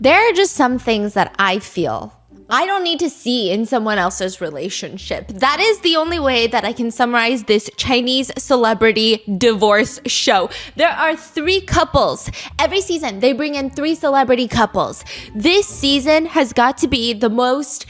There are just some things that I feel I don't need to see in someone else's relationship. That is the only way that I can summarize this Chinese celebrity divorce show. There are 3 couples. Every season, they bring in 3 celebrity couples. This season has got to be the most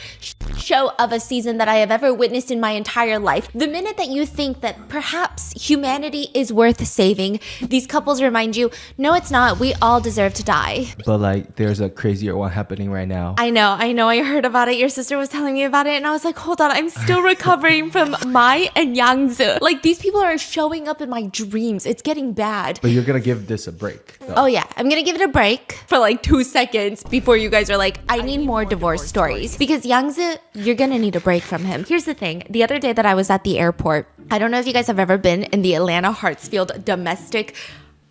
show of a season that I have ever witnessed in my entire life. The minute that you think that perhaps humanity is worth saving, these couples remind you, no, it's not. We all deserve to die. But like, there's a crazier one happening right now. I know. I heard about it. Your sister was telling me about it, and I was like, hold on, I'm still recovering from Mai and Yangzi. Like, these people are showing up in my dreams. It's getting bad. But you're gonna give this a break, though. Oh yeah, I'm gonna give it a break for like 2 seconds before you guys are like, I need more divorce stories. Because Yangzi, you're gonna need a break from him. Here's the thing. The other day that I was at the airport, I don't know if you guys have ever been in the Atlanta Hartsfield domestic.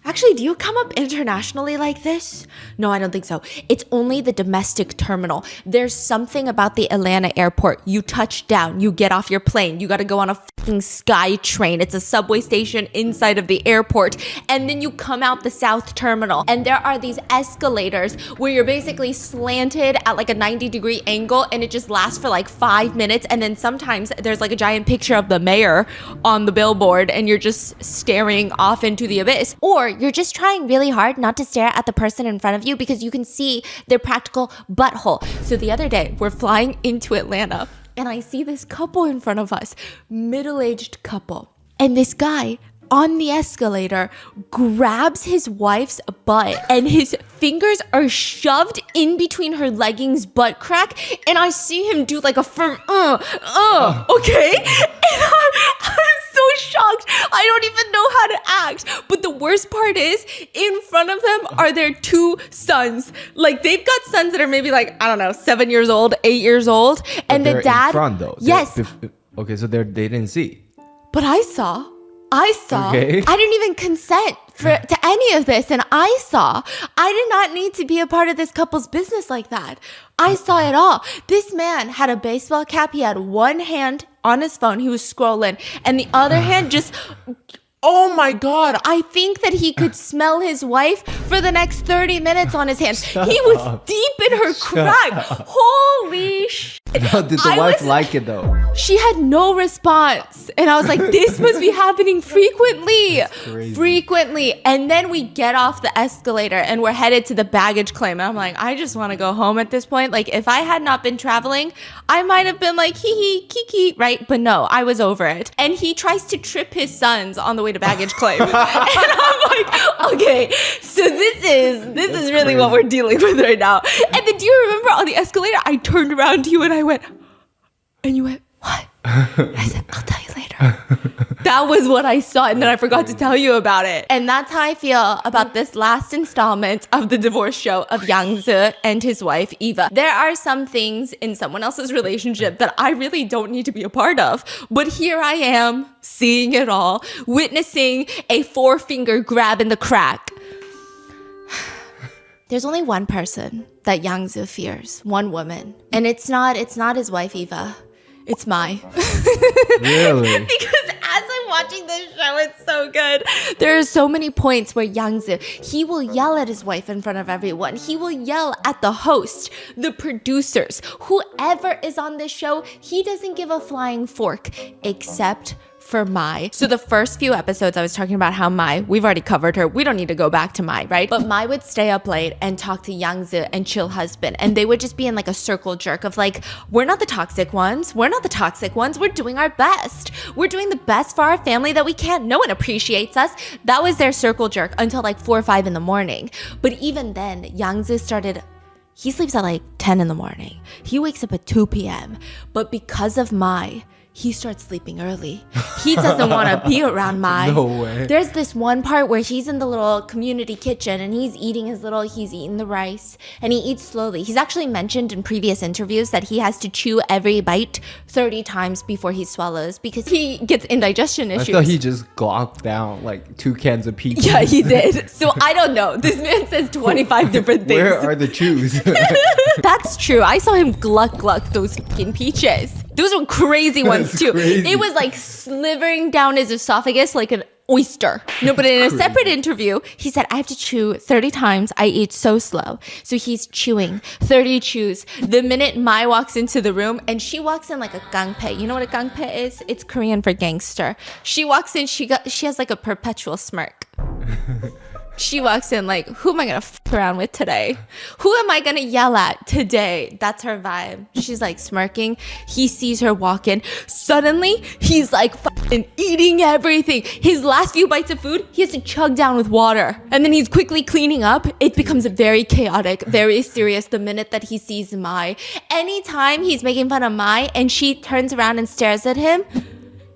Actually, do you come up internationally like this? No, I don't think so. It's only the domestic terminal. There's something about the Atlanta airport. You touch down, you get off your plane, you gotta go on a fucking sky train. It's a subway station inside of the airport. And then you come out the south terminal. And there are these escalators where you're basically slanted at like a 90-degree angle, and it just lasts for like 5 minutes. And then sometimes there's like a giant picture of the mayor on the billboard, and you're just staring off into the abyss. Or you're just trying really hard not to stare at the person in front of you because you can see their practical butthole. So the other day, we're flying into Atlanta, and I see this couple in front of us, middle-aged couple. And this guy on the escalator grabs his wife's butt, and his fingers are shoved in between her leggings butt crack, and I see him do like a firm okay? And I'm so shocked. I don't even know how to act. But the worst part is, in front of them are their 2 sons. Like, they've got sons that are maybe like, I don't know, 7 years old, 8 years old. And the dad, in front, though. Yes. Okay, so they didn't see. But I saw. Okay. I didn't even consent to any of this, and I saw. I did not need to be a part of this couple's business like that. I saw it all. This man had a baseball cap. He had one hand on his phone. He was scrolling, and the other hand just... Oh my God. I think that he could smell his wife for the next 30 minutes on his hands. He was deep in her crack. Holy shit. No, did the wife like it though? She had no response. And I was like, this must be happening frequently. Frequently. And then we get off the escalator and we're headed to the baggage claim. And I'm like, I just want to go home at this point. Like, if I had not been traveling, I might have been like, hee hee, kiki, right? But no, I was over it. And he tries to trip his sons on the way to baggage claim. And I'm like, okay, so this is really crazy. What we're dealing with right now. And then do you remember on the escalator, I turned around to you and I went, and you went, what? I said, I'll tell you later. That was what I saw, and then I forgot to tell you about it. And that's how I feel about this last installment of the divorce show of Yang Zi and his wife, Eva. There are some things in someone else's relationship that I really don't need to be a part of. But here I am, seeing it all, witnessing a 4-finger grab in the crack. There's only one person that Yang Zi fears, one woman. And it's not his wife, Eva. It's Mai. Really? Because as I'm watching this show, it's so good. There are so many points where Yang Zi, he will yell at his wife in front of everyone. He will yell at the host, the producers, whoever is on this show. He doesn't give a flying fork, except for Mai. So the first few episodes, I was talking about how Mai, we've already covered her. We don't need to go back to Mai, right? But Mai would stay up late and talk to Yang Zi and chill husband. And they would just be in like a circle jerk of like, we're not the toxic ones. We're not the toxic ones. We're doing our best. We're doing the best for our family that we can. No one appreciates us. That was their circle jerk until like 4 or 5 in the morning. But even then, Yang Zi started... He sleeps at like 10 in the morning. He wakes up at 2 p.m. But because of Mai, he starts sleeping early. He doesn't want to be around Mai. No way. There's this one part where he's in the little community kitchen and he's eating the rice and he eats slowly. He's actually mentioned in previous interviews that he has to chew every bite 30 times before he swallows because he gets indigestion issues. I thought he just gulped down like 2 cans of peaches. Yeah, he did. So I don't know. This man says 25 different things. Where are the chews? That's true. I saw him gluck those fucking peaches. Those were crazy ones too. Crazy. It was like slithering down his esophagus like an oyster. No, but in a separate interview, he said, I have to chew 30 times. I eat so slow. So he's chewing 30 chews. The minute Mai walks into the room, and she walks in like a gangpe. You know what a gangpe is? It's Korean for gangster. She walks in, she has like a perpetual smirk. She walks in like, who am I going to f around with today? Who am I going to yell at today? That's her vibe. She's like smirking. He sees her walk in. Suddenly, he's like fucking eating everything. His last few bites of food, he has to chug down with water. And then he's quickly cleaning up. It becomes very chaotic, very serious the minute that he sees Mai. Anytime he's making fun of Mai and she turns around and stares at him,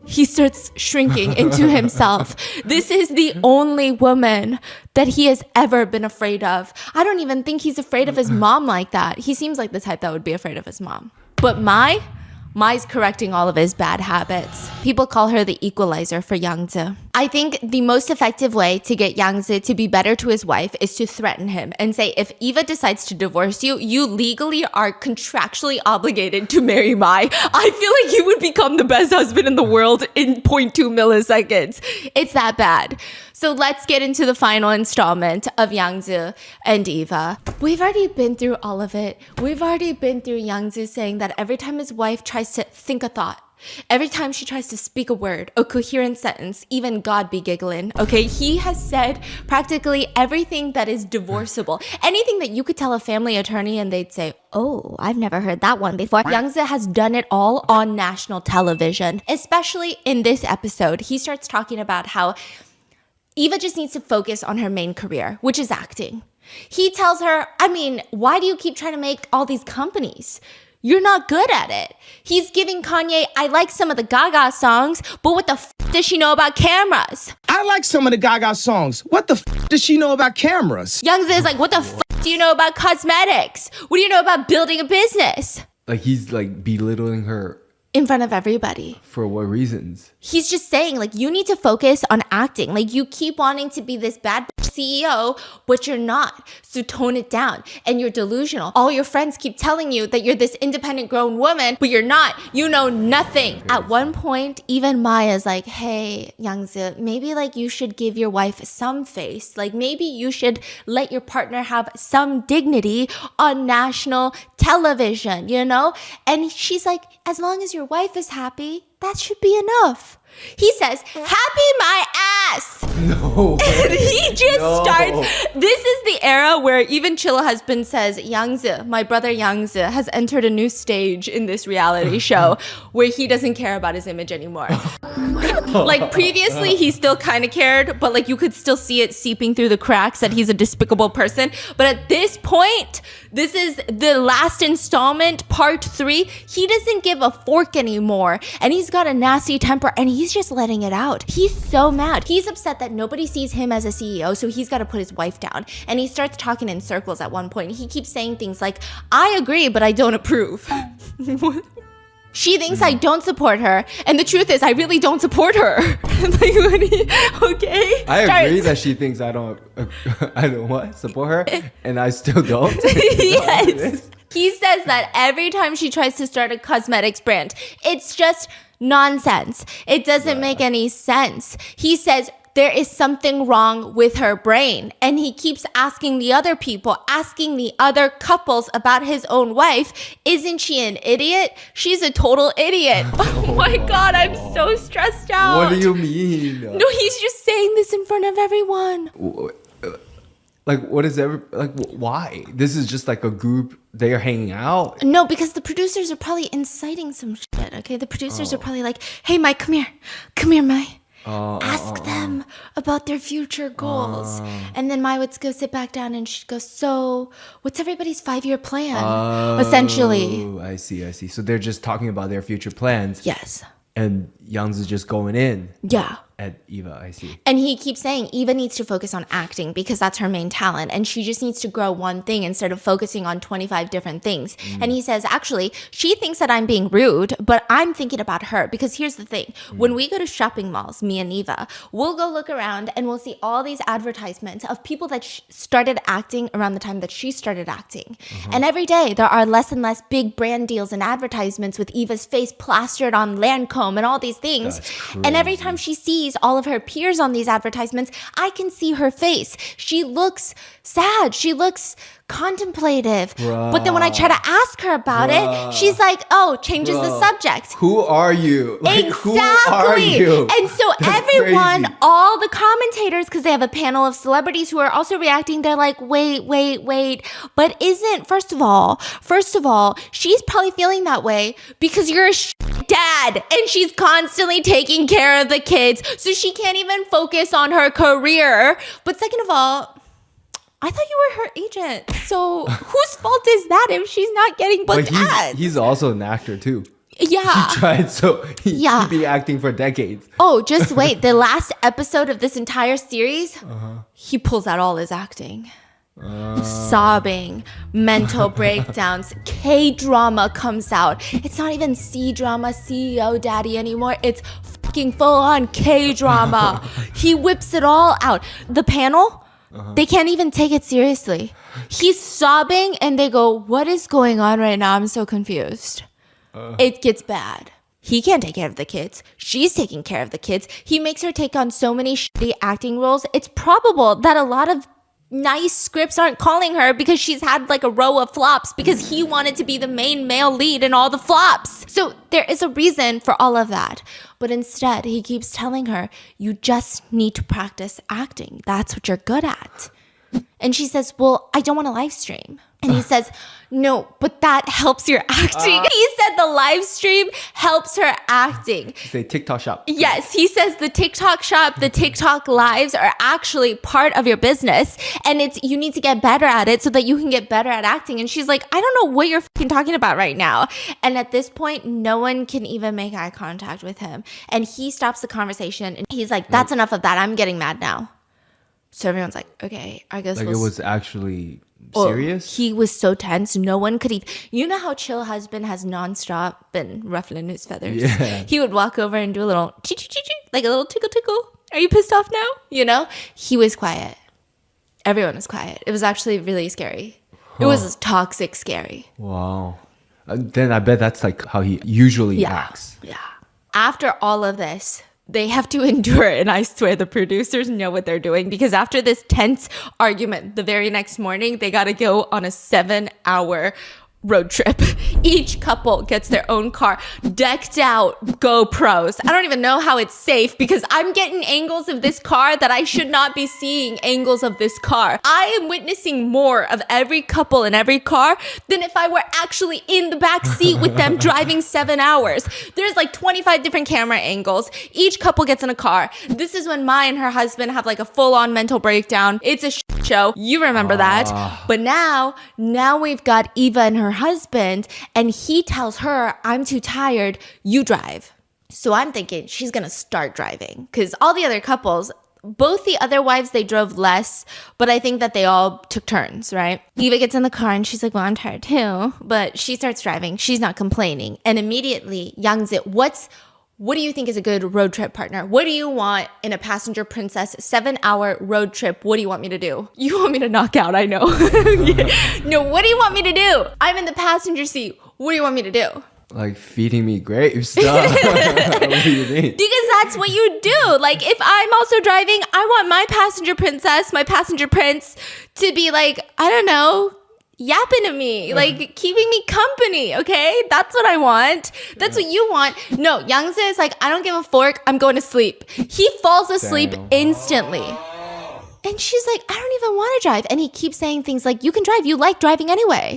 he starts shrinking into himself. This is the only woman that he has ever been afraid of. I don't even think he's afraid of his mom like that. He seems like the type that would be afraid of his mom. But Mai's correcting all of his bad habits. People call her the equalizer for Yangzi. I think the most effective way to get Yangzi to be better to his wife is to threaten him and say, if Eva decides to divorce you, you legally are contractually obligated to marry Mai. I feel like you would become the best husband in the world in 0.2 milliseconds. It's that bad. So let's get into the final installment of Yangzi and Eva. We've already been through all of it. We've already been through Yangzi saying that every time his wife tries to think a thought, every time she tries to speak a word, a coherent sentence, even God be giggling, okay? He has said practically everything that is divorceable. Anything that you could tell a family attorney and they'd say, oh, I've never heard that one before. Yangzi has done it all on national television. Especially in this episode, he starts talking about how Eva just needs to focus on her main career, which is acting. He tells her, I mean, why do you keep trying to make all these companies? You're not good at it. He's giving Kanye, I like some of the Gaga songs, but what the f does she know about cameras? I like some of the Gaga songs. What the f does she know about cameras? Yangzi is like, what the f do you know about cosmetics? What do you know about building a business? Like he's like belittling her. In front of everybody. For what reasons? He's just saying, like, you need to focus on acting. Like, you keep wanting to be this bad CEO, but you're not. So tone it down. And you're delusional. All your friends keep telling you that you're this independent grown woman, but you're not. You know nothing. At one point, even Maya's like, hey, Yangzi, maybe like you should give your wife some face. Like maybe you should let your partner have some dignity on national television, you know? And she's like, as long as your wife is happy, that should be enough. He says, happy my ass. No. And he just starts. This is the era where even Chill Husband says, Yangzi, my brother Yangzi, has entered a new stage in this reality show where he doesn't care about his image anymore. Like previously, he still kind of cared, but like you could still see it seeping through the cracks that he's a despicable person. But at this point, this is the last installment, part 3. He doesn't give a fork anymore. And he's got a nasty temper and he's just letting it out. He's so mad. He's upset that nobody sees him as a CEO, so he's got to put his wife down. And he starts talking in circles at one point. He keeps saying things like, I agree, but I don't approve. She thinks I don't support her, and the truth is I really don't support her. Like, okay? I agree that she thinks I don't what? Support her, and I still don't. Yes. He says that every time she tries to start a cosmetics brand, it's just nonsense. It doesn't make any sense. He says there is something wrong with her brain. And he keeps asking the other people, asking the other couples about his own wife. Isn't she an idiot? She's a total idiot. Oh my God, I'm so stressed out. What do you mean? No, he's just saying this in front of everyone. Like, what is why? This is just like a group. They are hanging out. No, because the producers are probably inciting some shit, okay? The producers are probably like, hey, Mike, come here. Come here, Mike. Ask them about their future goals. And then Mai would go sit back down and she'd go, so what's everybody's 5-year plan? Essentially. I see. So they're just talking about their future plans. Yes. And Young's is just going in. Yeah. At Eva, I see. And he keeps saying Eva needs to focus on acting because that's her main talent. And she just needs to grow one thing instead of focusing on 25 different things. And he says, actually, she thinks that I'm being rude, but I'm thinking about her. Because here's the thing. When we go to shopping malls, me and Eva, we'll go look around and we'll see all these advertisements of people that started acting around the time that she started acting. And every day there are less and less big brand deals and advertisements with Eva's face plastered on Lancome and all these things. And every time she sees sees all of her peers on these advertisements, I can see her face. She looks sad. She looks contemplative. Bruh. But then when I try to ask her about it, she's like, oh, changes the subject. Who are you? Like, Exactly. who are you? And so That's everyone, crazy. all the commentators, because they have a panel of celebrities who are also reacting, they're like, wait. But first of all, she's probably feeling that way because you're a dad and she's constantly taking care of the kids. So she can't even focus on her career. But second of all, I thought you were her agent. So whose fault is that if she's not getting booked But ads? he's also an actor too. Yeah. He tried, so he'd Yeah. be acting for decades. Oh, just wait. The last episode of this entire series, he pulls out all his acting. Sobbing, mental breakdowns, K-drama comes out. It's not even C-drama, CEO daddy anymore. It's fucking full-on K-drama. He whips it all out. The panel, they can't even take it seriously. He's sobbing and they go, what is going on right now? I'm so confused. It gets bad. He can't take care of the kids. She's taking care of the kids. He makes her take on so many shitty acting roles. It's probable that a lot of nice scripts aren't calling her because she's had like a row of flops because he wanted to be the main male lead in all the flops. So there is a reason for all of that. But instead, he keeps telling her, you just need to practice acting. That's what you're good at. And she says, well, I don't want to live stream. And he says, no, but that helps your acting. He said the live stream helps her acting. Say TikTok shop. Yes, he says the TikTok shop, the TikTok lives are actually part of your business. And you need to get better at it so that you can get better at acting. And she's like, I don't know what you're fucking talking about right now. And at this point, no one can even make eye contact with him. And he stops the conversation and he's like, that's enough of that. I'm getting mad now. So everyone's like, okay, I guess Like we'll it was actually Oh, serious? he was so tense. No one could even. You know how Chill Husband has nonstop been ruffling his feathers? Yeah. He would walk over and do a little like a little tickle. Are you pissed off now? You know? He was quiet. Everyone was quiet. It was actually really scary. It was toxic scary. Wow. Then I bet that's like how he usually acts. Yeah. After all of this, they have to endure it. And I swear the producers know what they're doing because after this tense argument, the very next morning, they got to go on a 7-hour road trip. Each couple gets their own car, decked out GoPros. I don't even know how it's safe because I'm getting angles of this car that I should not be seeing angles of this car. I am witnessing more of every couple in every car than if I were actually in the back seat with them driving 7 hours. There's like 25 different camera angles. Each couple gets in a car. This is when Mai and her husband have like a full-on mental breakdown. It's a show. You remember that. But now we've got Eva and her husband, and he tells her, I'm too tired, you drive. So I'm thinking she's gonna start driving because all the other couples, both the other wives, they drove less, but I think that they all took turns, right? Eva gets in the car and she's like, well, I'm tired too, but she starts driving. She's not complaining. And immediately Yangzi, what do you think is a good road trip partner? What do you want in a passenger princess 7-hour road trip? What do you want me to do? You want me to knock out, I know. No, what do you want me to do? I'm in the passenger seat. What do you want me to do? Like feeding me grapes. What do you mean? Because that's what you do. Like if I'm also driving, I want my passenger princess, my passenger prince to be like, I don't know, yapping to me, like keeping me company, okay? That's what I want. That's what you want. No, Yangzi is like, I don't give a fork. I'm going to sleep. He falls asleep instantly. And she's like, I don't even want to drive. And he keeps saying things like, you can drive. You like driving anyway.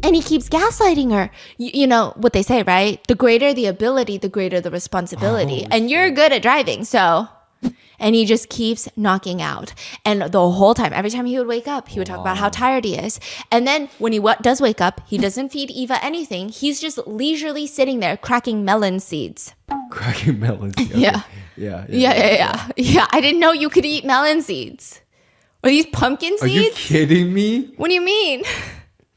And he keeps gaslighting her. You know what they say, right? The greater the ability, the greater the responsibility. And you're good at driving, so... And he just keeps knocking out. And the whole time, every time he would wake up, he would talk about how tired he is. And then when he does wake up, he doesn't feed Eva anything. He's just leisurely sitting there cracking melon seeds. Cracking melons. Okay. Yeah. Yeah. I didn't know you could eat melon seeds. Are these pumpkin seeds? Are you kidding me? What do you mean?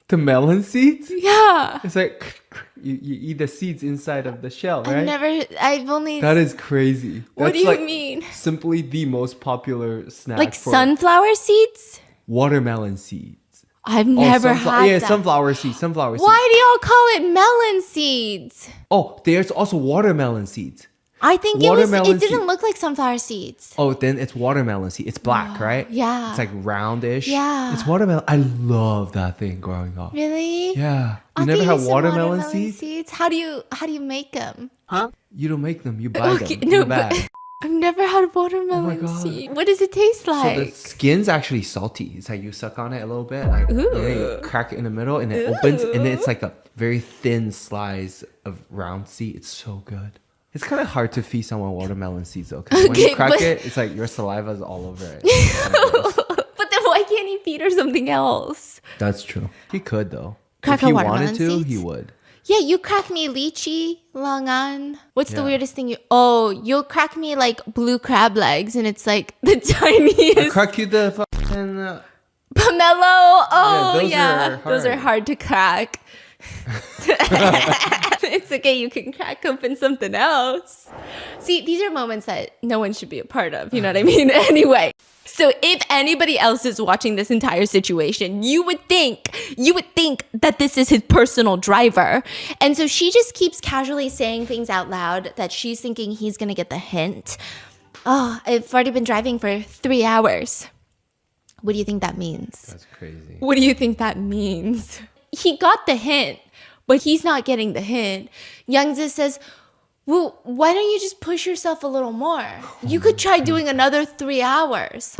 The melon seeds? Yeah. It's like you eat the seeds inside of the shell, right? I've only... That is crazy. What do you mean? Simply the most popular snack. Like for sunflower seeds? watermelon seeds. I've never had that. Sunflower seeds. Sunflower seeds. Why do y'all call it melon seeds? Oh, there's also watermelon seeds. I think Watermelon it didn't seed. look like sunflower seeds. Oh, then it's watermelon seed. It's black, right? Yeah. It's like roundish. Yeah. It's watermelon. I love that thing growing up. Really? Yeah. I You never think had said watermelon seeds? How do you make them? You don't make them. You buy Okay, them in no, the bag. but I've never had watermelon God. seed. What does it taste So like? the skin's actually salty. It's like you suck on it a little bit, like and then you crack it in the middle, and it opens, and then it's like a very thin slice of round seed. It's so good. It's kind of hard to feed someone watermelon seeds though, because when Okay, you crack but- it, it's like your saliva is all over it. But then why can't he feed her something else? That's true. He could though. Crack if he her wanted watermelon to, seeds? he would. Yeah, you crack me lychee, langan. What's the Yeah. weirdest thing you... Oh, you'll crack me like blue crab legs and it's like the tiniest... Crack you the fucking. Pomelo. Oh, those yeah. are Those are hard. hard to crack. It's okay. You can crack open something else. See, these are moments that no one should be a part of. You know what I mean? Anyway. So if anybody else is watching this entire situation, you would think that this is his personal driver. And so she just keeps casually saying things out loud that she's thinking he's going to get the hint. Oh, I've already been driving for 3 hours. What do you think that means? That's crazy. What do you think that means? He got the hint, but he's not getting the hint. Youngzi says, well, why don't you just push yourself a little more? You could try doing another 3 hours.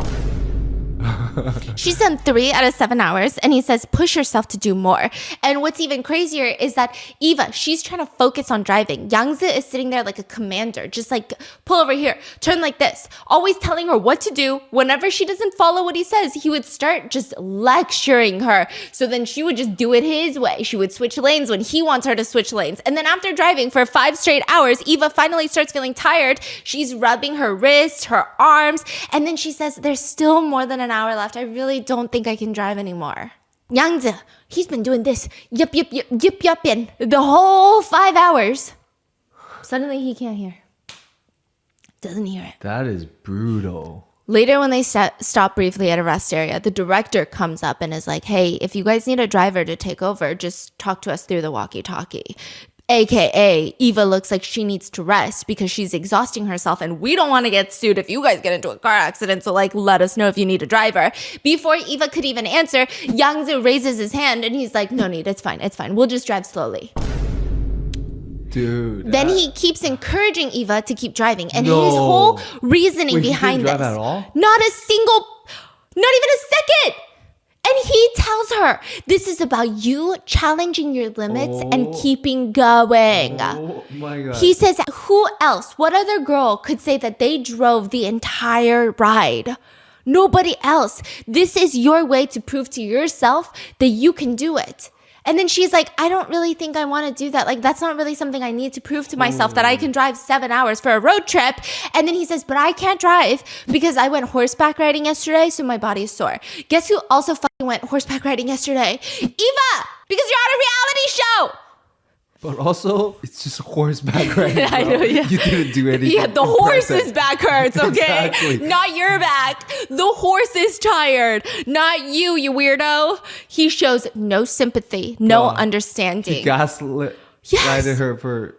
She's done 3 out of 7 hours, and he says, push yourself to do more. And what's even crazier is that Eva, she's trying to focus on driving. Yangzi is sitting there like a commander, just like, pull over here, turn like this, always telling her what to do. Whenever she doesn't follow what he says, he would start just lecturing her. So then she would just do it his way. She would switch lanes when he wants her to switch lanes. And then after driving for 5 straight hours, Eva finally starts feeling tired. She's rubbing her wrists, her arms, and then she says, there's still more than an hour left. I really don't think I can drive anymore. Yangzi, he's been doing this yip in the whole 5 hours. Suddenly he can't hear. Doesn't hear it. That is brutal. Later, when they stop briefly at a rest area, the director comes up and is like, hey, if you guys need a driver to take over, just talk to us through the walkie-talkie. AKA, Eva looks like she needs to rest because she's exhausting herself and we don't want to get sued if you guys get into a car accident. So like, let us know if you need a driver. Before Eva could even answer, Yangzi raises his hand and he's like, no need, it's fine. We'll just drive slowly. Dude. Then he keeps encouraging Eva to keep driving. And No. his whole reasoning Wait, he behind didn't drive this, at all? not even a second. And he tells her, this is about you challenging your limits and keeping going. Oh my God. He says, who else, what other girl could say that they drove the entire ride? Nobody else. This is your way to prove to yourself that you can do it. And then she's like, I don't really think I want to do that. Like, that's not really something I need to prove to myself that I can drive 7 hours for a road trip. And then he says, but I can't drive because I went horseback riding yesterday, so my body is sore. Guess who also fucking went horseback riding yesterday? Eva! Because you're on a reality show! But also, it's just horseback riding. I know, yeah. You didn't do anything. Yeah, the horse's impressive. back hurts, okay? Exactly. Not your back. The horse is tired. Not you, you weirdo. He shows no sympathy, no understanding. Gaslit Yes. guided her for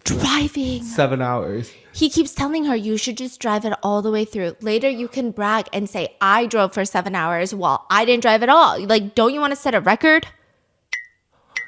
Driving. 7 hours. He keeps telling her, you should just drive it all the way through. Later, you can brag and say, I drove for 7 hours while I didn't drive at all. Like, don't you want to set a record?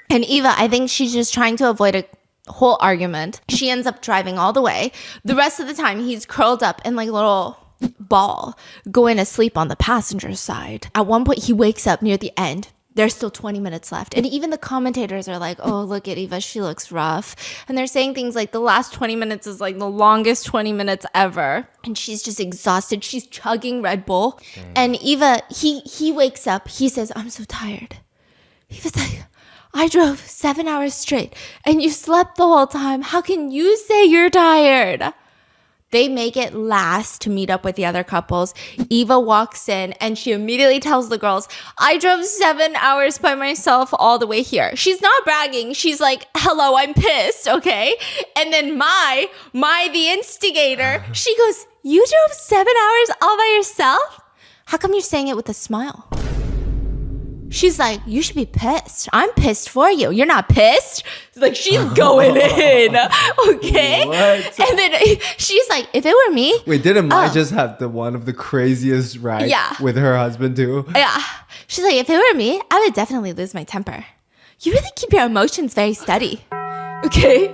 And Eva, I think she's just trying to avoid a whole argument. She ends up driving all the way. The rest of the time, he's curled up in like a little ball, going to sleep on the passenger side. At one point, he wakes up near the end. There's still 20 minutes left. And even the commentators are like, oh, look at Eva. She looks rough. And they're saying things like the last 20 minutes is like the longest 20 minutes ever. And she's just exhausted. She's chugging Red Bull. And Eva, he wakes up. He says, I'm so tired. Eva's like, I drove 7 hours straight and you slept the whole time. How can you say you're tired? They make it last to meet up with the other couples. Eva walks in and she immediately tells the girls, I drove 7 hours by myself all the way here. She's not bragging. She's like, hello, I'm pissed, okay? And then the instigator, she goes, you drove 7 hours all by yourself? How come you're saying it with a smile? She's like, you should be pissed. I'm pissed for you. You're not pissed? Like, she's going in. Okay? What? And then she's like, if it were me. Wait, didn't Mai just have the one of the craziest rides with her husband too? Yeah. She's like, if it were me, I would definitely lose my temper. You really keep your emotions very steady. Okay?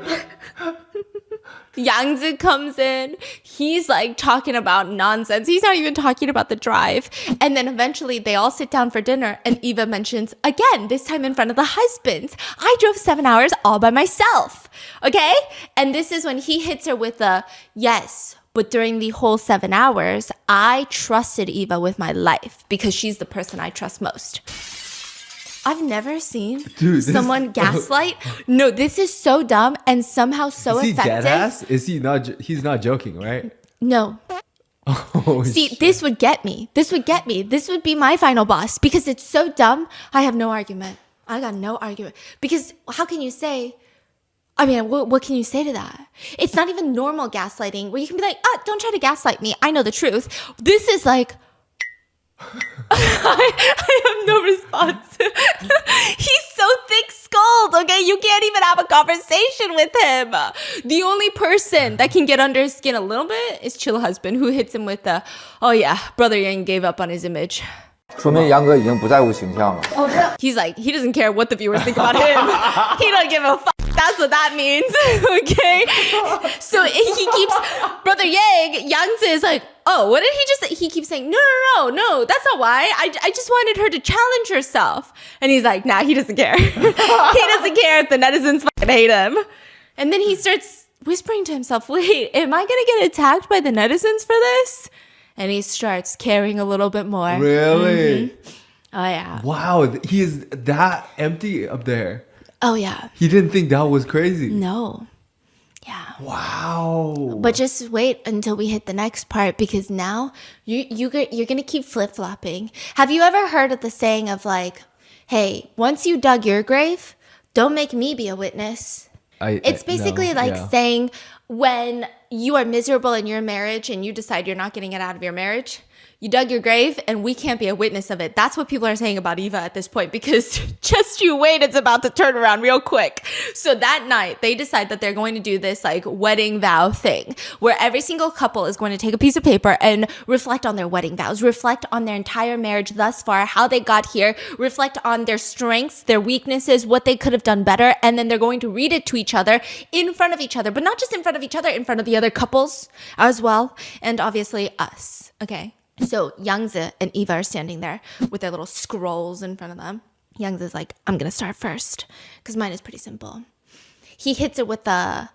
Yangzi comes in. He's like talking about nonsense. He's not even talking about the drive. And then eventually they all sit down for dinner. And Eva mentions, again, this time in front of the husbands, I drove 7 hours all by myself. Okay? And this is when he hits her with the, yes, but during the whole 7 hours, I trusted Eva with my life because she's the person I trust most. I've never seen someone gaslight. No, this is so dumb and somehow so effective. Is he effective. dead ass? Is he not? He's not joking, right? No. Oh, See, shit. this would get me. This would get me. This would be my final boss because it's so dumb. I have no argument. I got no argument. Because how can you say, I mean, what can you say to that? It's not even normal gaslighting where you can be like, don't try to gaslight me. I know the truth. This is like, I have no response. He's so thick-skulled, okay? You can't even have a conversation with him. The only person that can get under his skin a little bit is Chill Husband, who hits him with the, oh yeah, Brother Yang gave up on his image. 说明杨哥已经不在乎形象了。 He's like, he doesn't care what the viewers think about him. He don't give a fuck. That's what that means, okay? So he keeps, Brother Yangzi is like, oh, what did he just say? He keeps saying, no, that's not why. I just wanted her to challenge herself. And he's like, nah, he doesn't care. He doesn't care if the netizens fucking hate him. And then he starts whispering to himself, wait, am I going to get attacked by the netizens for this? And he starts caring a little bit more. Really? Mm-hmm. Oh, yeah. Wow, he is that empty up there. Oh, yeah. He didn't think that was crazy. No. Yeah. Wow. But just wait until we hit the next part because now you're going to keep flip-flopping. Have you ever heard of the saying of like, hey, once you dug your grave, don't make me be a witness? It's basically saying when you are miserable in your marriage and you decide you're not getting it out of your marriage, you dug your grave and we can't be a witness of it. That's what people are saying about Eva at this point because just you wait, it's about to turn around real quick. So that night, they decide that they're going to do this like wedding vow thing where every single couple is going to take a piece of paper and reflect on their wedding vows, reflect on their entire marriage thus far, how they got here, reflect on their strengths, their weaknesses, what they could have done better. And then they're going to read it to each other in front of each other, but not just in front of each other, in front of the other couples as well. And obviously us. Okay. So Yangzi and Eva are standing there with their little scrolls in front of them. Yangzi's like, I'm going to start first because mine is pretty simple. He hits it with the,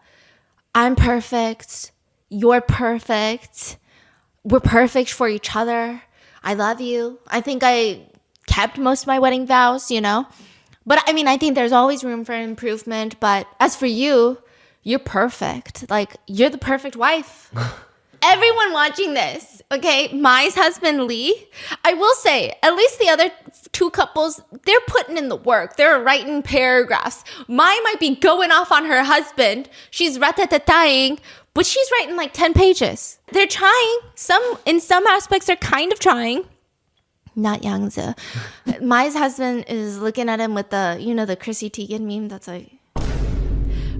I'm perfect. You're perfect. We're perfect for each other. I love you. I think I kept most of my wedding vows, you know. But I mean, I think there's always room for improvement. But as for you, you're perfect. Like, you're the perfect wife. Everyone watching this, okay, Mai's husband, Lee, I will say, at least the other two couples, they're putting in the work. They're writing paragraphs. Mai might be going off on her husband. She's rat-tat-tat-tying, but she's writing like 10 pages. They're trying. In some aspects, they're kind of trying. Not Yangzi. Mai's husband is looking at him with the, you know, the Chrissy Teigen meme that's like...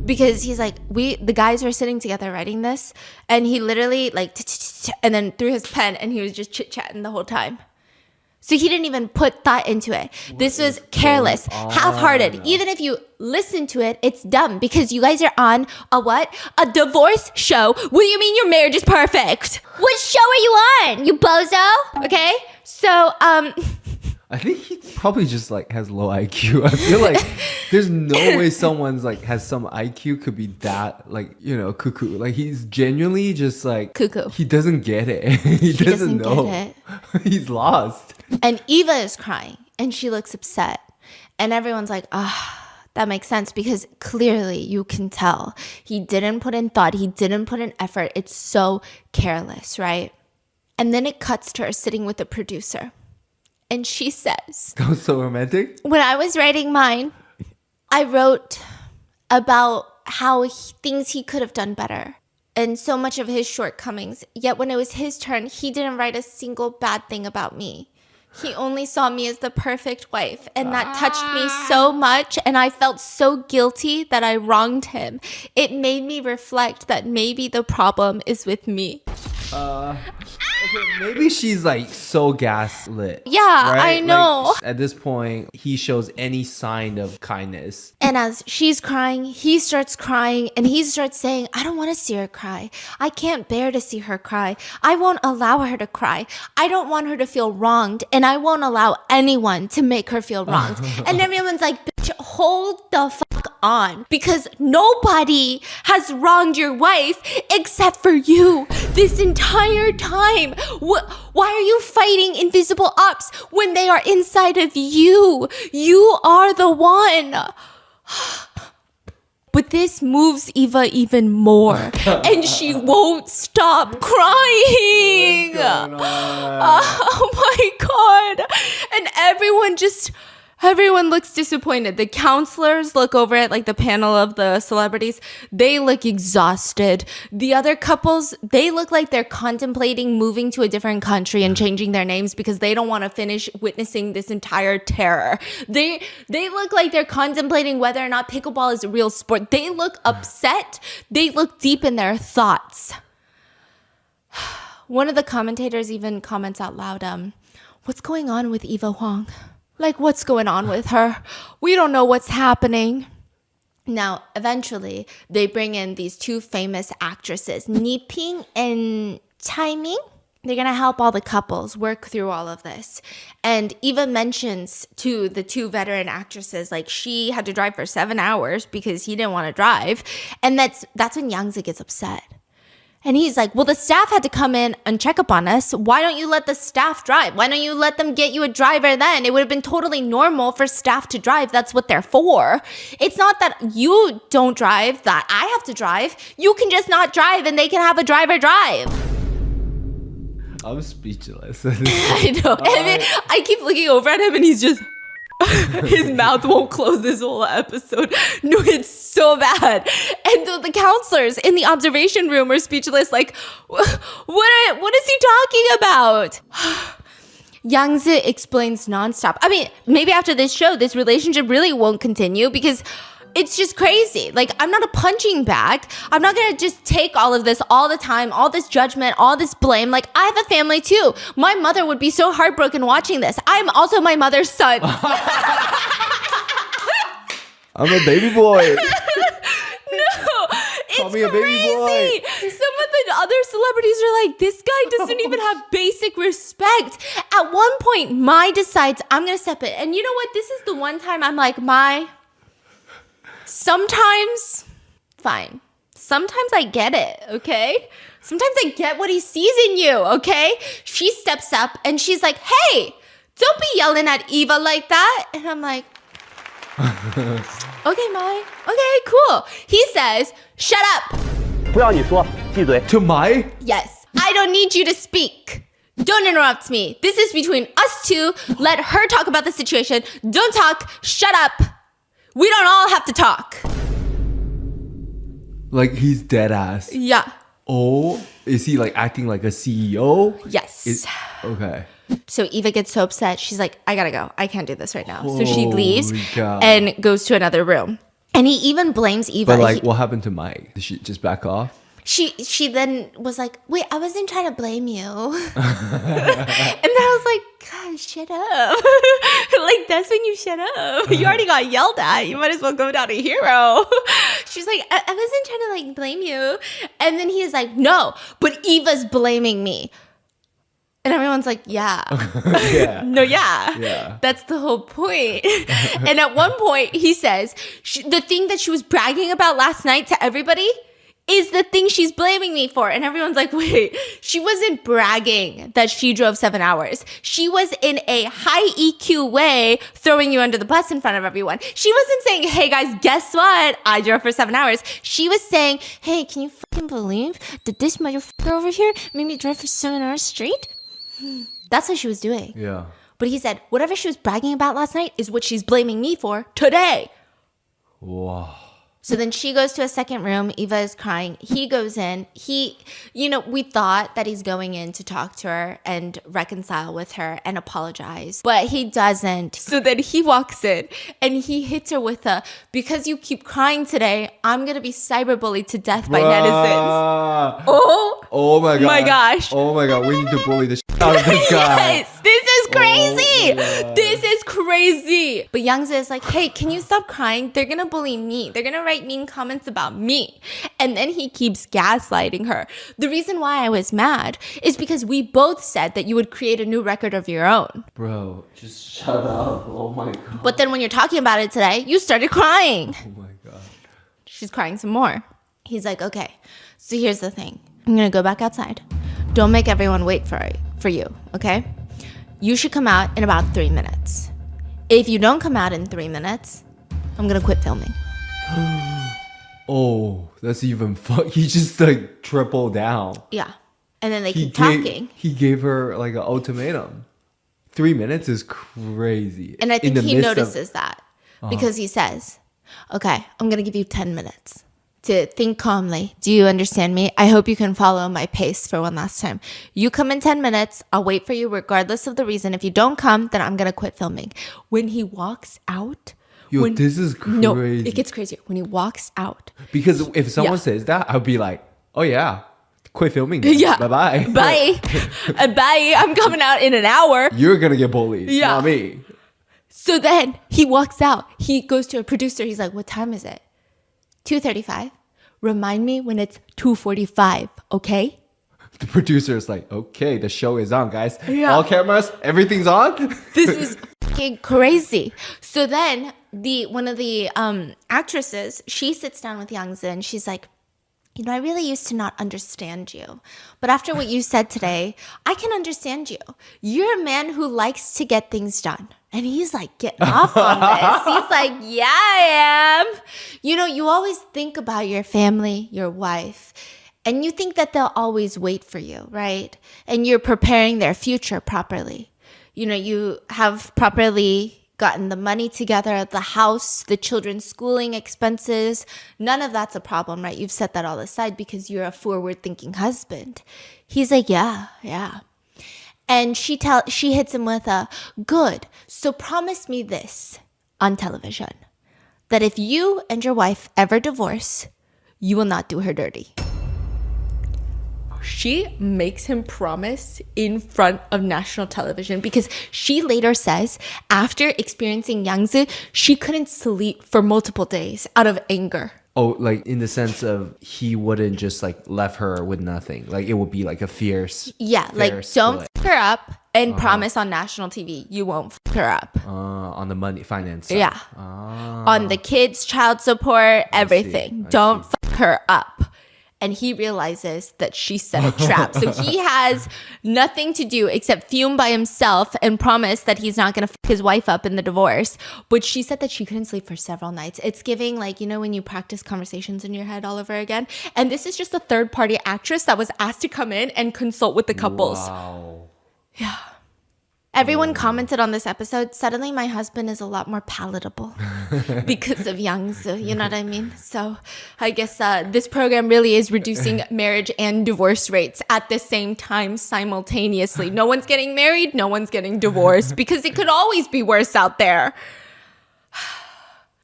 Because he's like, the guys were sitting together writing this, and he literally like, and then threw his pen, and he was just chit-chatting the whole time. So he didn't even put thought into it. This was careless, half-hearted. Even if you listen to it, it's dumb because you guys are on a what? A divorce show. What do you mean your marriage is perfect? What show are you on, you bozo? Okay, so I think he probably just like has low IQ. I feel like there's no way someone's like has some IQ could be that like, you know, cuckoo. Like he's genuinely just like cuckoo. He doesn't get it. he doesn't know. Get it. He's lost. And Eva is crying and she looks upset. And everyone's like, that makes sense because clearly you can tell he didn't put in thought. He didn't put in effort. It's so careless, right? And then it cuts to her sitting with the producer. And she says, that was so romantic. When I was writing mine, I wrote about how things he could have done better and so much of his shortcomings. Yet when it was his turn, he didn't write a single bad thing about me. He only saw me as the perfect wife, and that touched me so much, and I felt so guilty that I wronged him. It made me reflect that maybe the problem is with me. Okay, maybe she's like so gaslit. Yeah, right? I know. Like, at this point, he shows any sign of kindness. And as she's crying, he starts crying, and he starts saying, I don't want to see her cry. I can't bear to see her cry. I won't allow her to cry. I don't want her to feel wronged, and I won't allow anyone to make her feel wronged. And everyone's like, bitch, hold the fuck on, because nobody has wronged your wife except for you this entire time. Why are you fighting invisible ops when they are inside of you? You are the one. But this moves Eva even more, and she won't stop crying. Oh my God. And everyone looks disappointed. The counselors look over at like the panel of the celebrities. They look exhausted. The other couples, they look like they're contemplating moving to a different country and changing their names because they don't want to finish witnessing this entire terror. They look like they're contemplating whether or not pickleball is a real sport. They look upset. They look deep in their thoughts. One of the commentators even comments out loud, what's going on with Eva Huang? Like, what's going on with her? We don't know what's happening. Now, eventually, they bring in these two famous actresses, Ni Ping and Chai Ming. They're going to help all the couples work through all of this. And Eva mentions to the two veteran actresses, like, she had to drive for 7 hours because he didn't want to drive. And that's when Yangzi gets upset. And he's like, well, the staff had to come in and check up on us. Why don't you let the staff drive? Why don't you let them get you a driver then? It would have been totally normal for staff to drive. That's what they're for. It's not that you don't drive, that I have to drive. You can just not drive and they can have a driver drive. I'm speechless. I know. And then I keep looking over at him and he's just... his mouth won't close this whole episode. No, it's so bad. And the counselors in the observation room are speechless, like, what is he talking about? Yangzi explains nonstop. I mean, maybe after this show, this relationship really won't continue because it's just crazy. Like, I'm not a punching bag. I'm not going to just take all of this all the time, all this judgment, all this blame. Like, I have a family too. My mother would be so heartbroken watching this. I'm also my mother's son. I'm a baby boy. No, Call it's me a baby boy. crazy. Some of the other celebrities are like, this guy doesn't even have basic respect. At one point, Mai decides I'm going to step in. And you know what? This is the one time I'm like, Mai... Sometimes, fine. Sometimes I get it, okay? Sometimes I get what he sees in you, okay? She steps up and she's like, hey, don't be yelling at Eva like that. And I'm like, okay, Mai. Okay, cool. He says, shut up. 不要你说，闭嘴。 To Mai? Yes, I don't need you to speak. Don't interrupt me. This is between us two. Let her talk about the situation. Don't talk. Shut up. We don't all have to talk. Like, he's dead ass. Yeah. Oh, is he like acting like a CEO? Yes. Okay. So Eva gets so upset. She's like, I gotta go. I can't do this right now. So she Holy leaves God. and goes to another room. And he even blames Eva. But like, what happened to Mike? Did she just back off? She then was like, wait, I wasn't trying to blame you. And then I was like, God, shut up. Like, that's when you shut up. You already got yelled at. You might as well go down a hero. She's like, I wasn't trying to like blame you. And then he's like, no, but Eva's blaming me. And everyone's like, yeah. Yeah. No, yeah. Yeah. That's the whole point. And at one point, he says, the thing that she was bragging about last night to everybody is the thing she's blaming me for. And everyone's like, wait, she wasn't bragging that she drove 7 hours. She was in a high EQ way throwing you under the bus in front of everyone. She wasn't saying, hey guys, guess what? I drove for 7 hours. She was saying, hey, can you fucking believe that this motherfucker over here made me drive for 7 hours straight? That's what she was doing. Yeah. But he said, whatever she was bragging about last night is what she's blaming me for today. Wow. So then she goes to a second room. Eva is crying. He goes in. We thought that he's going in to talk to her and reconcile with her and apologize, but he doesn't. So then he walks in and he hits her with because you keep crying today, I'm going to be cyberbullied to death by netizens. Oh my god. My gosh. Oh my god. We need to bully the shit out of this guy. Yes, this is crazy. Oh, this is crazy. But Youngza is like, hey, can you stop crying? They're going to bully me. They're going to write mean comments about me. And then he keeps gaslighting her. The reason why I was mad is because we both said that you would create a new record of your own. Bro, just shut up. Oh my god. But then when you're talking about it today, you started crying. Oh my god. She's crying some more. He's like, okay, so here's the thing. I'm going to go back outside. Don't make everyone wait for you, okay? You should come out in about 3 minutes. If you don't come out in 3 minutes, I'm going to quit filming. Oh, that's even He just like tripled down. Yeah. And then they keep talking. He gave her like an ultimatum. 3 minutes is crazy. And I think he notices that because he says, okay, I'm going to give you 10 minutes to think calmly. Do you understand me? I hope you can follow my pace for one last time. You come in 10 minutes. I'll wait for you regardless of the reason. If you don't come, then I'm going to quit filming. When he walks out. This is crazy. No, it gets crazier. When he walks out. Because if someone says that, I'll be like, oh yeah, quit filming then. Yeah. Bye-bye. Bye. Bye. I'm coming out in an hour. You're going to get bullied. Yeah. Not me. So then he walks out. He goes to a producer. He's like, what time is it? 2:35. Remind me when it's 2:45, okay? The producer is like, okay, the show is on, guys. Yeah. All cameras, everything's on. This is fucking crazy. So then one of the actresses, she sits down with Youngza and she's like, I really used to not understand you. But after what you said today, I can understand you. You're a man who likes to get things done. And he's like getting off on this. He's like, yeah, I am. You always think about your family, your wife, and you think that they'll always wait for you, right? And you're preparing their future properly. You have properly gotten the money together, the house, the children's schooling expenses. None of that's a problem, right? You've set that all aside because you're a forward-thinking husband. He's like, yeah. And she hits him with a, good, so promise me this on television, that if you and your wife ever divorce, you will not do her dirty. She makes him promise in front of national television because she later says after experiencing Youngza, she couldn't sleep for multiple days out of anger. Oh, like in the sense of he wouldn't just like left her with nothing. Like it would be like a fierce. Yeah, like don't f her up and promise on national TV you won't f her up. On the money, finance side. Yeah. On the kids, child support, everything. Don't f her up. And he realizes that she set a trap. So he has nothing to do except fume by himself and promise that he's not going to f his wife up in the divorce. But she said that she couldn't sleep for several nights. It's giving like, when you practice conversations in your head all over again. And this is just a third-party actress that was asked to come in and consult with the couples. Wow. Yeah. Everyone commented on this episode, suddenly my husband is a lot more palatable because of Youngza, you know what I mean? So I guess this program really is reducing marriage and divorce rates at the same time simultaneously. No one's getting married, no one's getting divorced because it could always be worse out there.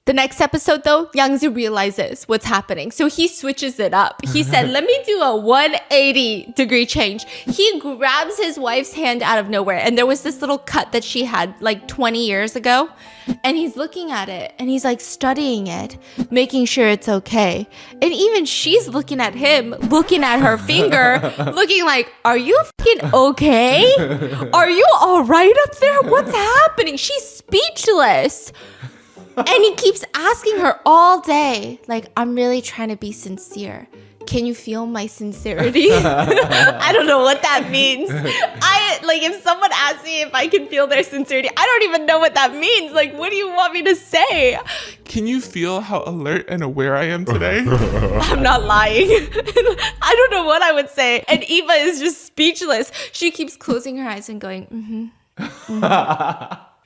The next episode, though, Youngza realizes what's happening. So he switches it up. He said, let me do a 180-degree change. He grabs his wife's hand out of nowhere. And there was this little cut that she had like 20 years ago. And he's looking at it. And he's like studying it, making sure it's okay. And even she's looking at him, looking at her finger, looking like, are you fucking okay? Are you all right up there? What's happening? She's speechless. And he keeps asking her all day, like, I'm really trying to be sincere. Can you feel my sincerity? I don't know what that means. If someone asks me if I can feel their sincerity, I don't even know what that means. Like, what do you want me to say? Can you feel how alert and aware I am today? I'm not lying. I don't know what I would say. And Eva is just speechless. She keeps closing her eyes and going,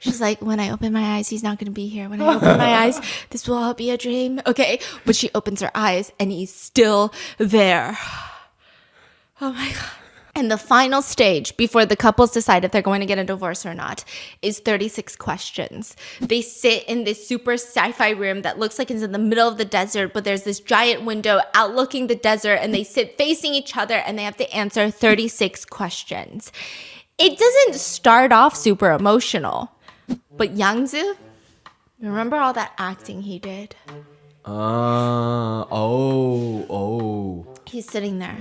She's like, when I open my eyes, he's not going to be here. When I open my eyes, this will all be a dream. Okay. But she opens her eyes and he's still there. Oh my God. And the final stage before the couples decide if they're going to get a divorce or not is 36 questions. They sit in this super sci-fi room that looks like it's in the middle of the desert, but there's this giant window outlooking the desert, and they sit facing each other and they have to answer 36 questions. It doesn't start off super emotional, but Yangzu, remember all that acting he did? He's sitting there.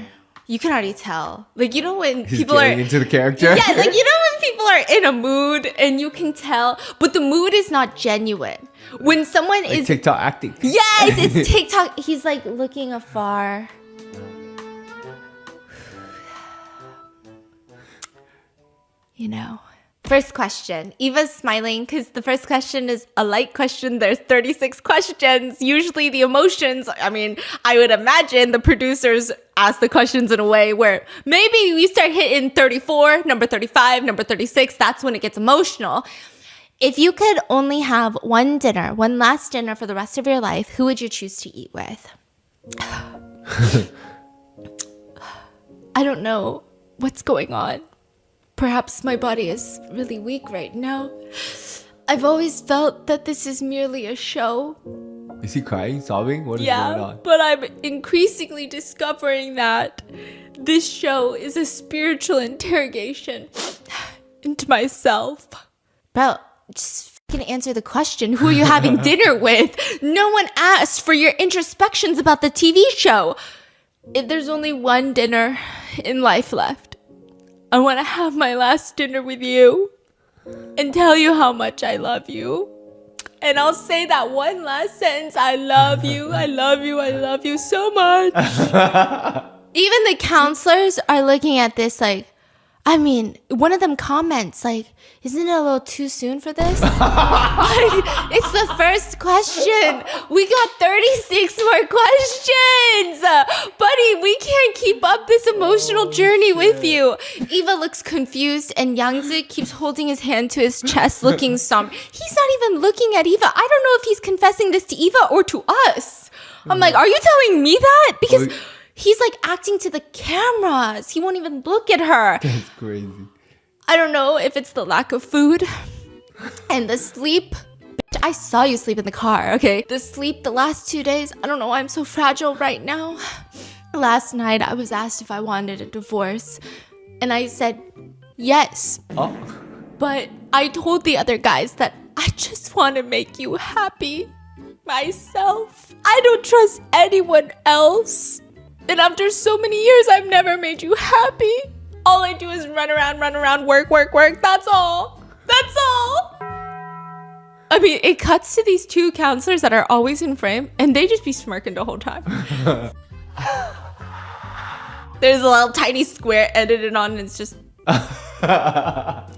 You can already tell. Like, you know when He's people are into the character? Yeah, like you know when people are in a mood and you can tell, but the mood is not genuine. When someone like is TikTok acting. Yes, it's TikTok. He's like looking afar. You know. First question. Eva's smiling because the first question is a light question. There's 36 questions. Usually the emotions, I mean, I would imagine the producers ask the questions in a way where maybe we start hitting 34, number 35, number 36. That's when it gets emotional. If you could only have one last dinner for the rest of your life, who would you choose to eat with? I don't know what's going on. Perhaps my body is really weak right now. I've always felt that this is merely a show. Is he crying, sobbing? What is going on? But I'm increasingly discovering that this show is a spiritual interrogation into myself. Bro, just fucking answer the question. Who are you having dinner with? No one asked for your introspections about the TV show. If there's only one dinner in life left, I want to have my last dinner with you and tell you how much I love you. And I'll say that one last sentence. I love you. I love you. I love you so much. Even the counselors are looking at this like, I mean, one of them comments like, isn't it a little too soon for this? Like, it's the first question. We got 36 more questions. Buddy, we can't keep up this emotional journey with you. Eva looks confused and Yangzi keeps holding his hand to his chest looking somber. He's not even looking at Eva. I don't know if he's confessing this to Eva or to us. I'm like, are you telling me that? Because he's like acting to the cameras. He won't even look at her. That's crazy. I don't know if it's the lack of food and the sleep. Bitch, I saw you sleep in the car, okay? The sleep the last 2 days. I don't know why I'm so fragile right now. Last night, I was asked if I wanted a divorce. And I said, yes. Oh. But I told the other guys that I just want to make you happy myself. I don't trust anyone else. And after so many years, I've never made you happy. All I do is run around, work. That's all. I mean, it cuts to these two counselors that are always in frame, and they just be smirking the whole time. There's a little tiny square edited on, and it's just...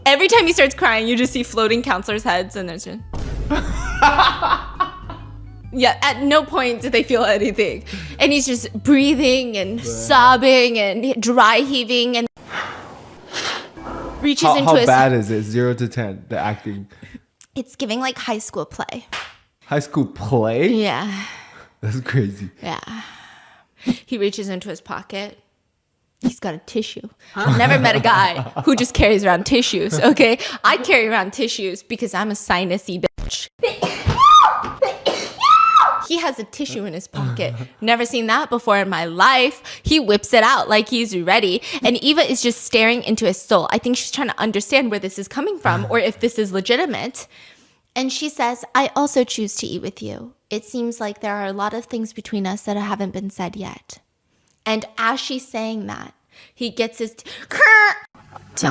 Every time he starts crying, you just see floating counselors' heads, and there's just... Yeah, at no point did they feel anything. And he's just breathing and sobbing and dry heaving and reaches into his... How bad is it? 0 to 10, the acting. It's giving like high school play. High school play? Yeah. That's crazy. Yeah. He reaches into his pocket. He's got a tissue. I've never met a guy who just carries around tissues, okay? I carry around tissues because I'm a sinusy bitch. He has a tissue in his pocket. Never seen that before in my life. He whips it out like he's ready. And Eva is just staring into his soul. I think she's trying to understand where this is coming from or if this is legitimate. And she says, I also choose to eat with you. It seems like there are a lot of things between us that haven't been said yet. And as she's saying that, he gets his... He's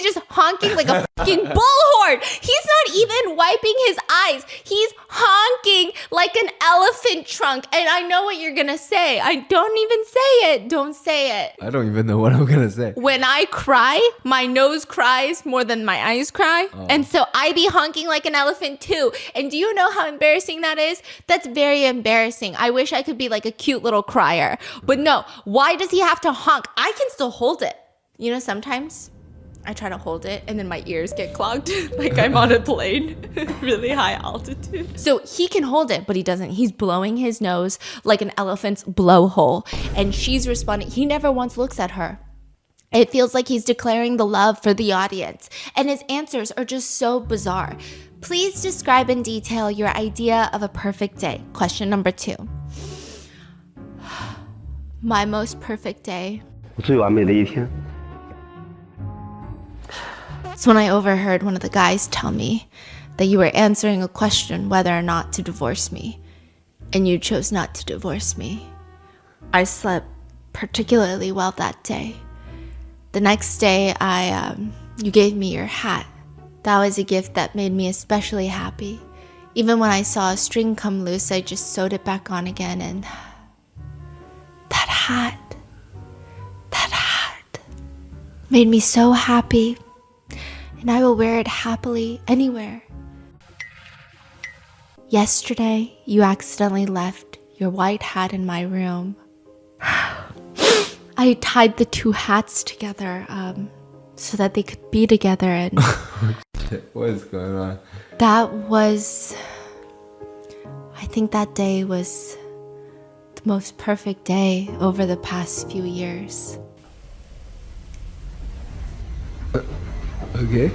just honking like a fucking bullhorn. He's not even wiping his eyes. He's honking like an elephant trunk. And I know what you're going to say. I don't even say it. Don't say it. I don't even know what I'm going to say. When I cry, my nose cries more than my eyes cry. Oh. And so I be honking like an elephant too. And do you know how embarrassing that is? That's very embarrassing. I wish I could be like a cute little crier. But no, why does he have to honk? I can still hold it. You know, sometimes I try to hold it and then my ears get clogged like I'm on a plane, really high altitude. So he can hold it, but he doesn't. He's blowing his nose like an elephant's blowhole. And she's responding. He never once looks at her. It feels like he's declaring the love for the audience. And his answers are just so bizarre. Please describe in detail your idea of a perfect day. Question number 2. My most perfect day. 最完美的一天。 It's when I overheard one of the guys tell me that you were answering a question whether or not to divorce me, and you chose not to divorce me. I slept particularly well that day. The next day, you gave me your hat. That was a gift that made me especially happy. Even when I saw a string come loose, I just sewed it back on again, and that hat made me so happy. And I will wear it happily anywhere. Yesterday, you accidentally left your white hat in my room. I tied the 2 hats together so that they could be together, and What is going on? I think that day was the most perfect day over the past few years. Okay.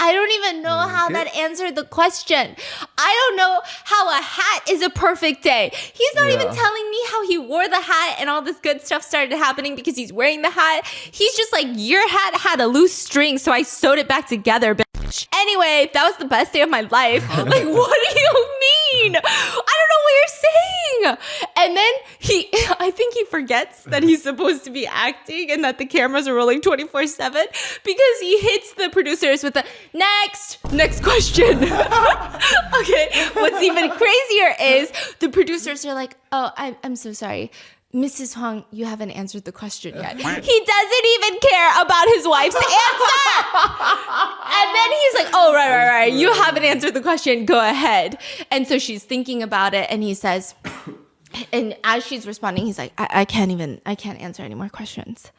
I don't even know how that answered the question. I don't know how a hat is a perfect day. He's not even telling me how he wore the hat and all this good stuff started happening because he's wearing the hat. He's just like, your hat had a loose string, so I sewed it back together, bitch. Anyway, that was the best day of my life. Like, what do you mean? I don't know what you're saying. And then I think he forgets that he's supposed to be acting and that the cameras are rolling 24/7 because he hits the producers with the next question. Okay, what's even crazier is the producers are like, oh, I'm so sorry. Mrs. Huang, you haven't answered the question yet. He doesn't even care about his wife's answer. And then he's like, oh, right. You haven't answered the question. Go ahead. And so she's thinking about it. And he says, and as she's responding, he's like, I can't answer any more questions.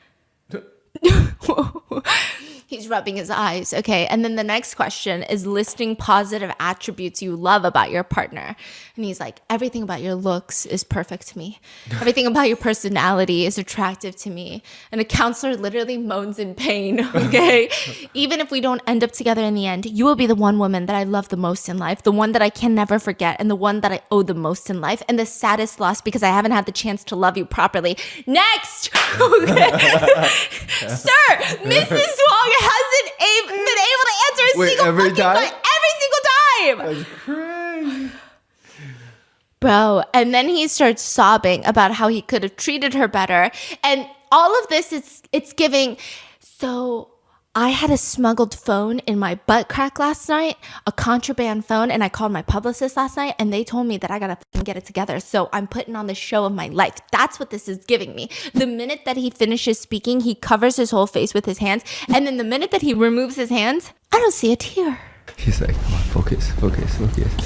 He's rubbing his eyes. Okay. And then the next question is listing positive attributes you love about your partner. And he's like, everything about your looks is perfect to me. Everything about your personality is attractive to me. And a counselor literally moans in pain. Okay. Even if we don't end up together in the end, you will be the one woman that I love the most in life, the one that I can never forget, and the one that I owe the most in life, and the saddest loss because I haven't had the chance to love you properly. Next. Okay. Sir, Mrs. Wong hasn't been able to answer a single every fucking time? question every single time. That's crazy. Bro, and then he starts sobbing about how he could have treated her better. And all of this, it's giving. So I had a smuggled phone in my butt crack last night, a contraband phone, and I called my publicist last night, and they told me that I gotta get it together. So I'm putting on the show of my life. That's what this is giving me. The minute that he finishes speaking, he covers his whole face with his hands, and then the minute that he removes his hands, I don't see a tear. He's like, come on, focus.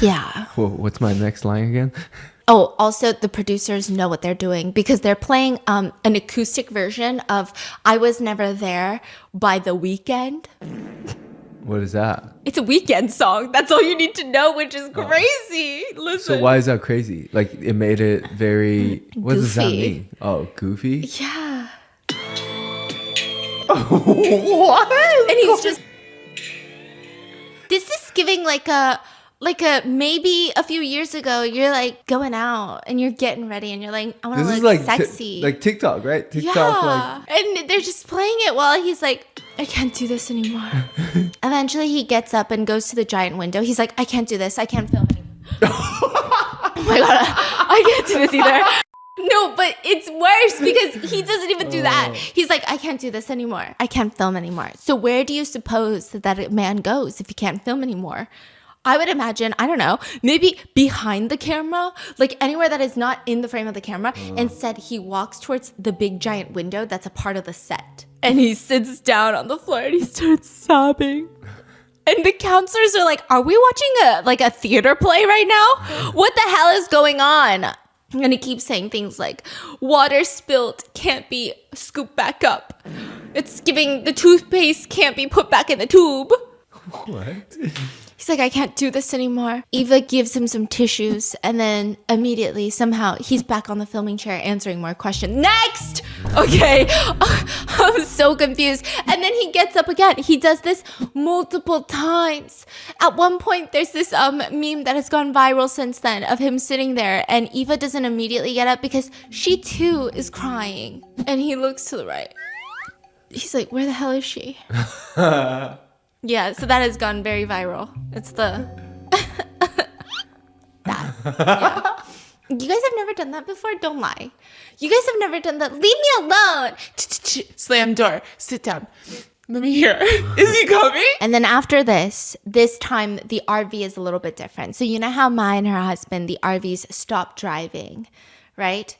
Yeah. Well, what's my next line again? Oh, also the producers know what they're doing because they're playing an acoustic version of I Was Never There by The Weeknd. What is that? It's a Weeknd song. That's all you need to know, which is crazy. Listen. So why is that crazy? Like, it made it very... What does that Goofy. mean? Oh, goofy? Yeah. What? And he's just... This is giving like a maybe a few years ago, you're like going out and you're getting ready and you're like, I want to This is look like sexy. like TikTok, right? TikTok, Yeah. And they're just playing it while he's like, I can't do this anymore. Eventually he gets up and goes to the giant window. He's like, I can't do this. I can't film anymore. Oh my God. I can't do this either. No, but it's worse because he doesn't even do that. He's like, I can't do this anymore. I can't film anymore. So where do you suppose that a man goes if he can't film anymore? I would imagine, I don't know, maybe behind the camera, like anywhere that is not in the frame of the camera. Instead, he walks towards the big giant window that's a part of the set. And he sits down on the floor and he starts sobbing. And the counselors are like, are we watching a theater play right now? What the hell is going on? And he keeps saying things like, water spilled can't be scooped back up. It's giving the toothpaste can't be put back in the tube. What? He's like, I can't do this anymore. Eva gives him some tissues, and then immediately, somehow, he's back on the filming chair answering more questions. Next! Okay. I'm so confused. And then he gets up again. He does this multiple times. At one point, there's this meme that has gone viral since then of him sitting there, and Eva doesn't immediately get up because she too is crying. And he looks to the right. He's like, where the hell is she? Yeah, so that has gone very viral. It's the... that. Yeah. You guys have never done that before? Don't lie. You guys have never done that. Leave me alone. Slam door. Sit down. Let me hear. Is he coming? And then after this time, the RV is a little bit different. So you know how Mai and her husband, the RVs stop driving, right?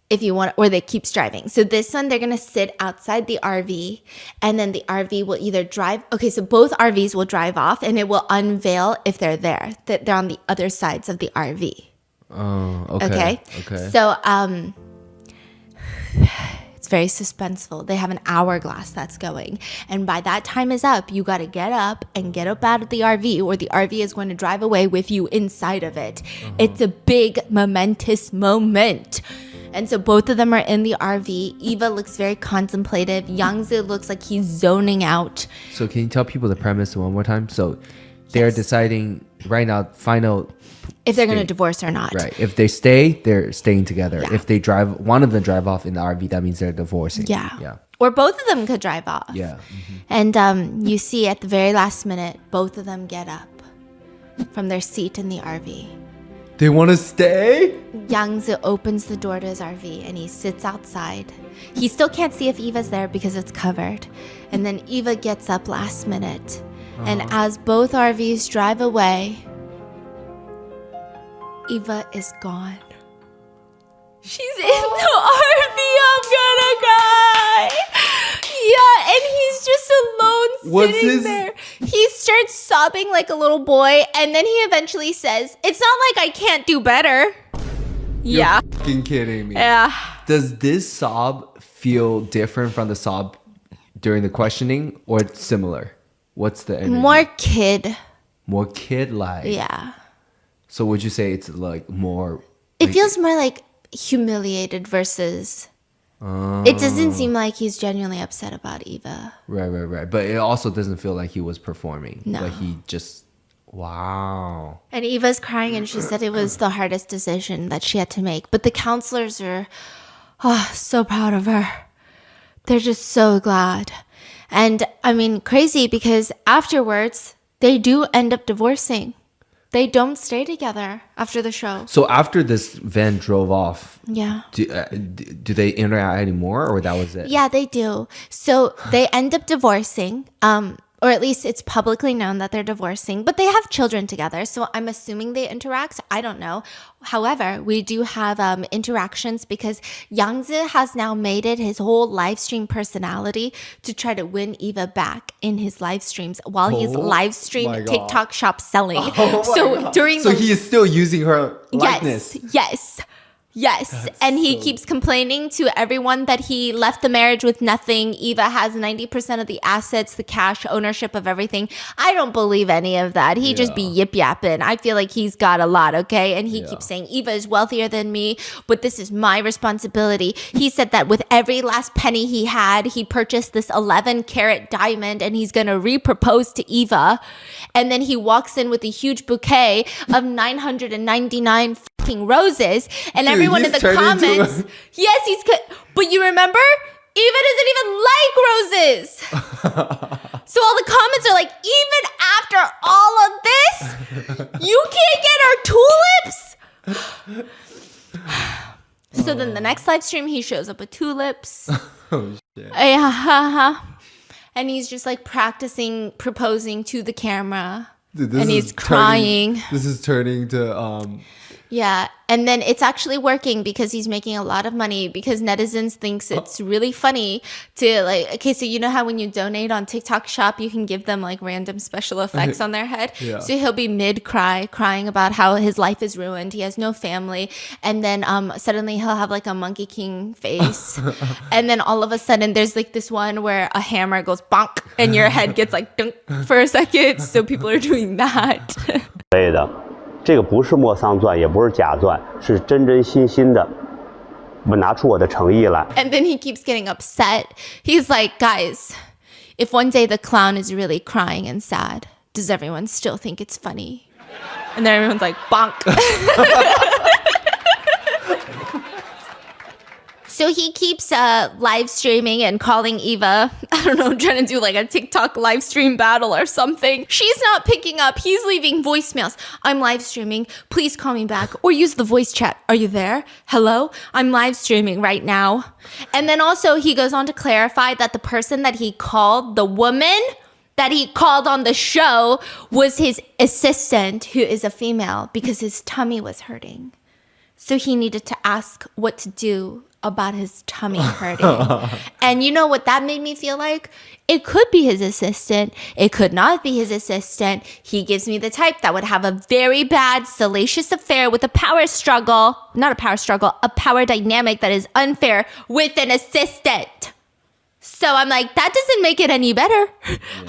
If you want, or they keeps driving. So this one, they're going to sit outside the RV, and then the RV will either drive. Okay, so both RVs will drive off, and it will unveil if they're there, that they're on the other sides of the RV. Oh, okay. Okay. So, it's very suspenseful. They have an hourglass that's going. And by that time is up, you got to get up out of the RV, or the RV is going to drive away with you inside of it. It's a big, momentous moment. And so both of them are in the RV. Eva looks very contemplative. Yangzi looks like he's zoning out. So can you tell people the premise one more time? So they're deciding right now, final... If they're going to divorce or not. Right. If they stay, they're staying together. Yeah. If they drive, one of them drive off in the RV, that means they're divorcing. Yeah. Yeah. Or both of them could drive off. Yeah. And you see at the very last minute, both of them get up from their seat in the RV. They want to stay? Yangzi opens the door to his RV and he sits outside. He still can't see if Eva's there because it's covered. And then Eva gets up last minute. And as both RVs drive away, Eva is gone. She's in the RV. I'm gonna cry. Yeah, and he's just alone sitting there. He starts sobbing like a little boy, and then he eventually says, "It's not like I can't do better." Yeah. You're fucking kidding me. Yeah. Does this sob feel different from the sob during the questioning, or it's similar? What's the energy? More kid. More kid-like. Yeah. So would you say it's like more... It feels more like humiliated versus... It doesn't seem like he's genuinely upset about Eva. Right. But it also doesn't feel like he was performing. No. Like he just... Wow. And Eva's crying and she said it was the hardest decision that she had to make. But the counselors are so proud of her. They're just so glad. And I mean, crazy because afterwards, they do end up divorcing. They don't stay together after the show. So after this van drove off, Yeah. do they interact anymore, or that was it? Yeah, they do. So they end up divorcing. Or at least it's publicly known that they're divorcing, but they have children together. So I'm assuming they interact. I don't know. However, we do have interactions because Yangzi has now made it his whole live stream personality to try to win Eva back in his live streams while he's live stream my God. TikTok shop selling. So during So he is still using her likeness. Yes. And he keeps complaining to everyone that he left the marriage with nothing. Eva has 90% of the assets, the cash, ownership of everything. I don't believe any of that. He just be yip yapping. I feel like he's got a lot, okay? And he keeps saying, Eva is wealthier than me, but this is my responsibility. He said that with every last penny he had, he purchased this 11-carat diamond and he's going to re-propose to Eva. And then he walks in with a huge bouquet of 999 fucking roses. And Dude, everyone in the comments, but you remember, Eva doesn't even like roses. So all the comments are like, even after all of this, you can't get our tulips. So then the next live stream, he shows up with tulips. Oh, shit. Yeah, and he's just like practicing proposing to the camera. Dude, this And is he's crying. This is turning to Yeah, and then it's actually working because he's making a lot of money because netizens thinks it's really funny to like, okay, so you know how when you donate on TikTok Shop, you can give them like random special effects on their head? Yeah. So he'll be crying about how his life is ruined. He has no family. And then suddenly he'll have like a Monkey King face. And then all of a sudden there's like this one where a hammer goes bonk and your head gets like dunk for a second. So people are doing that. 对的，这个不是莫桑钻，也不是假钻，是真真心心的，我拿出我的诚意来。 And then he keeps getting upset. He's like, guys, if one day the clown is really crying and sad, does everyone still think it's funny? And then everyone's like, bonk. So he keeps live streaming and calling Eva, I don't know, trying to do like a TikTok live stream battle or something. She's not picking up. He's leaving voicemails. I'm live streaming. Please call me back or use the voice chat. Are you there? Hello? I'm live streaming right now. And then also he goes on to clarify that the person that he called, the woman that he called on the show, was his assistant, who is a female, because his tummy was hurting. So he needed to ask what to do about his tummy hurting. And you know what that made me feel like? It could be his assistant. It could not be his assistant. He gives me the type that would have a very bad, salacious affair with a power struggle. Not a power struggle, a power dynamic that is unfair with an assistant. So I'm like, that doesn't make it any better.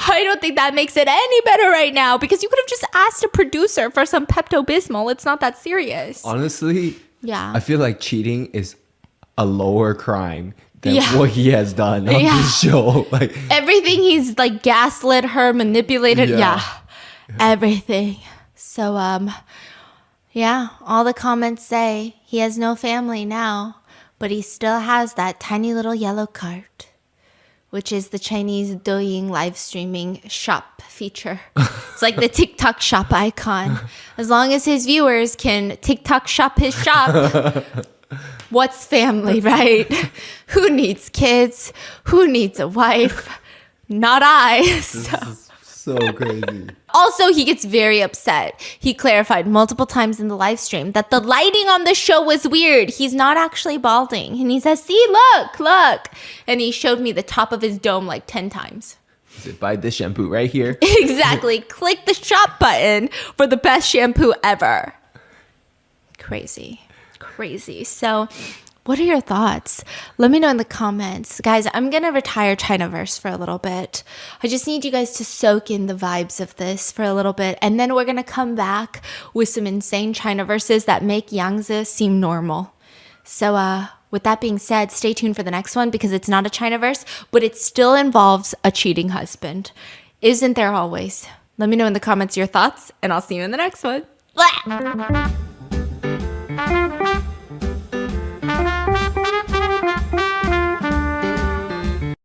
I don't think that makes it any better right now because you could have just asked a producer for some Pepto-Bismol. It's not that serious. honestly, Yeah. I feel like cheating is a lower crime than Yeah. what he has done on Yeah. this show. Like Everything he's like gaslit her, manipulated. Yeah. Yeah. Everything. So, yeah, all the comments say he has no family now, but he still has that tiny little yellow cart, which is the Chinese Douyin live streaming shop feature. It's like the TikTok shop icon. As long as his viewers can TikTok shop his shop, what's family, right? Who needs kids? Who needs a wife? Not I. so crazy. Also, he gets very upset. He clarified multiple times in the live stream that the lighting on the show was weird. He's not actually balding. And he says, see, look. And he showed me the top of his dome like 10 times. Buy this shampoo right here. Exactly. Click the shop button for the best shampoo ever. Crazy. So, what are your thoughts? Let me know in the comments. Guys, I'm going to retire Chinaverse for a little bit. I just need you guys to soak in the vibes of this for a little bit. And then we're going to come back with some insane Chinaverses that make Yangtze seem normal. So, with that being said, stay tuned for the next one because it's not a Chinaverse, but it still involves a cheating husband. Isn't there always? Let me know in the comments your thoughts, and I'll see you in the next one. Blah!